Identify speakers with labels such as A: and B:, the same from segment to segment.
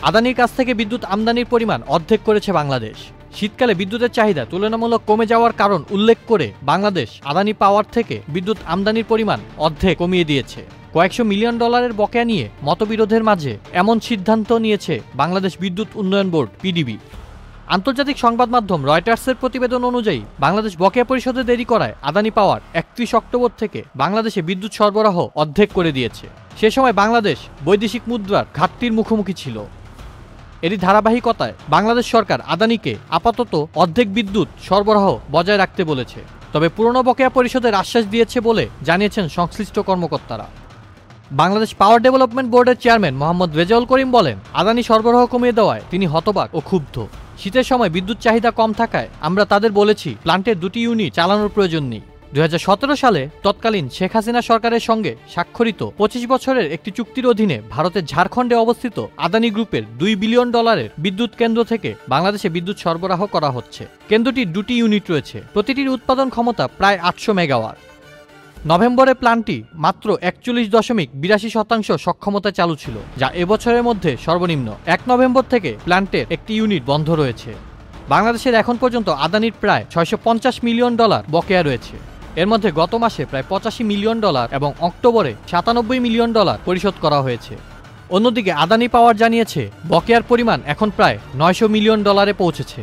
A: আদানির কাছ থেকে বিদ্যুৎ আমদানির পরিমাণ অর্ধেক করেছে বাংলাদেশ। শীতকালে বিদ্যুতের চাহিদা তুলনামূলক কমে যাওয়ার কারণ উল্লেখ করে বাংলাদেশ আদানি পাওয়ার থেকে বিদ্যুৎ আমদানির পরিমাণ অর্ধেক কমিয়ে দিয়েছে। কয়েকশো মিলিয়ন ডলারের বকেয়া নিয়ে মতবিরোধের মাঝে এমন সিদ্ধান্ত নিয়েছে বাংলাদেশ বিদ্যুৎ উন্নয়ন বোর্ড পিডিবি। আন্তর্জাতিক সংবাদ মাধ্যম রয়টার্সের প্রতিবেদন অনুযায়ী বাংলাদেশ বকেয়া পরিশোধে দেরি করায় আদানি পাওয়ার ৩১ অক্টোবর থেকে বাংলাদেশে বিদ্যুৎ সরবরাহ অর্ধেক করে দিয়েছে। সে সময় বাংলাদেশ বৈদেশিক মুদ্রার ঘাটতির মুখোমুখি ছিল। এরই ধারাবাহিকতায় বাংলাদেশ সরকার আদানিকে আপাতত অর্ধেক বিদ্যুৎ সরবরাহ বজায় রাখতে বলেছে, তবে পুরনো বকেয়া পরিশোধের আশ্বাস দিয়েছে বলে জানিয়েছেন সংশ্লিষ্ট কর্মকর্তারা। বাংলাদেশ পাওয়ার ডেভেলপমেন্ট বোর্ডের চেয়ারম্যান মোহাম্মদ রেজাউল করিম বলেন, আদানি সরবরাহ কমিয়ে দেওয়ায় তিনি হতবাক ও ক্ষুব্ধ। শীতের সময় বিদ্যুৎ চাহিদা কম থাকায় আমরা তাদের বলেছি প্ল্যান্টের 2টি ইউনিট চালানোর প্রয়োজন নেই। 2017 সালে তৎকালীন শেখ হাসিনা সরকারের সঙ্গে স্বাক্ষরিত 25 বছরের একটি চুক্তির অধীনে ভারতের ঝাড়খণ্ডে অবস্থিত আদানি গ্রুপের $2 বিলিয়ন বিদ্যুৎ কেন্দ্র থেকে বাংলাদেশে বিদ্যুৎ সরবরাহ করা হচ্ছে। কেন্দ্রটির 2টি ইউনিট রয়েছে, প্রতিটির উৎপাদন ক্ষমতা প্রায় 800 মেগাওয়াট। নভেম্বরে প্ল্যান্টটি মাত্র 41.82% সক্ষমতায় চালু ছিল, যা এবছরের মধ্যে সর্বনিম্ন। 1 নভেম্বর থেকে প্ল্যান্টের একটি ইউনিট বন্ধ রয়েছে। বাংলাদেশের এখন পর্যন্ত আদানির প্রায় $650 মিলিয়ন বকেয়া রয়েছে। এর মধ্যে গত মাসে প্রায় $85 মিলিয়ন এবং অক্টোবরে $97 মিলিয়ন পরিশোধ করা হয়েছে। অন্যদিকে আদানি পাওয়ার জানিয়েছে বকেয়ার পরিমাণ এখন প্রায় $900 মিলিয়ন পৌঁছেছে।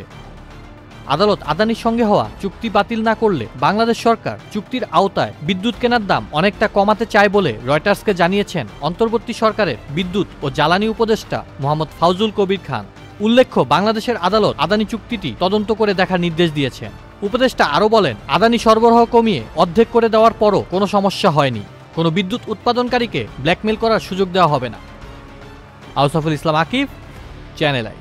A: আদালত আদানির সঙ্গে হওয়া চুক্তি বাতিল না করলে বাংলাদেশ সরকার চুক্তির আওতায় বিদ্যুৎ কেনার দাম অনেকটা কমাতে চায় বলে রয়টার্সকে জানিয়েছেন অন্তর্বর্তী সরকারের বিদ্যুৎ ও জ্বালানি উপদেষ্টা মোহাম্মদ ফাউজুল কবির খান। উল্লেখ্য, বাংলাদেশের আদালত আদানি চুক্তিটি তদন্ত করে দেখার নির্দেশ দিয়েছেন। উপদেষ্টা আরও বলেন, আদানি সরবরাহ কমিয়ে অর্ধেক করে দেওয়ার পরও কোনো সমস্যা হয়নি। কোনো বিদ্যুৎ উৎপাদনকারীকে ব্ল্যাকমেল করার সুযোগ দেওয়া হবে না। আউসাফুল ইসলাম আকিব, চ্যানেল আই।